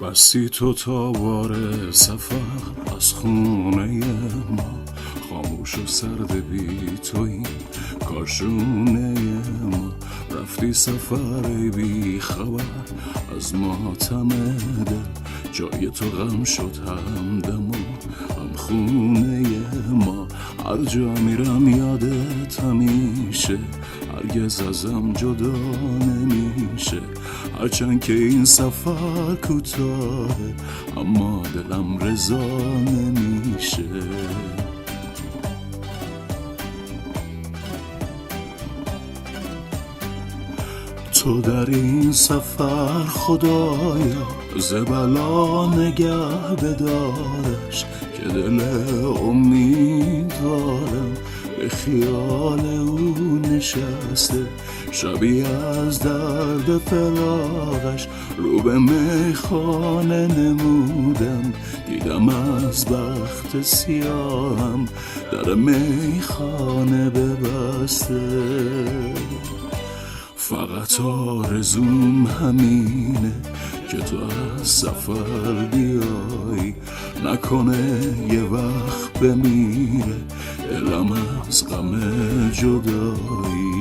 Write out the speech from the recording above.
بستی تو تابار سفر از خونه ما، خاموش و سرد بی تو این کاشونه ما. رفتی سفر بی خبر از ماتم دل، جای تو غم شد همدم و هم خونه ما. هر جا میرم یادت همیشه، هرگز ازم جدا نمیشه. هرچند که این سفر کوتاهه اما دلم رضا نمیشه. تو در این سفر خدایا ز بلا نگه بدارش، که دل امیدوارم به خیال او نشسته. شبی از درد فراقش رو به میخانه نمودم، دیدم از بخت سیاهم در میخانه ببسته. فقط آرزوم همینه که تو از سفر بیای، نکنه یه وقت بمیره دلم از غم جدایی.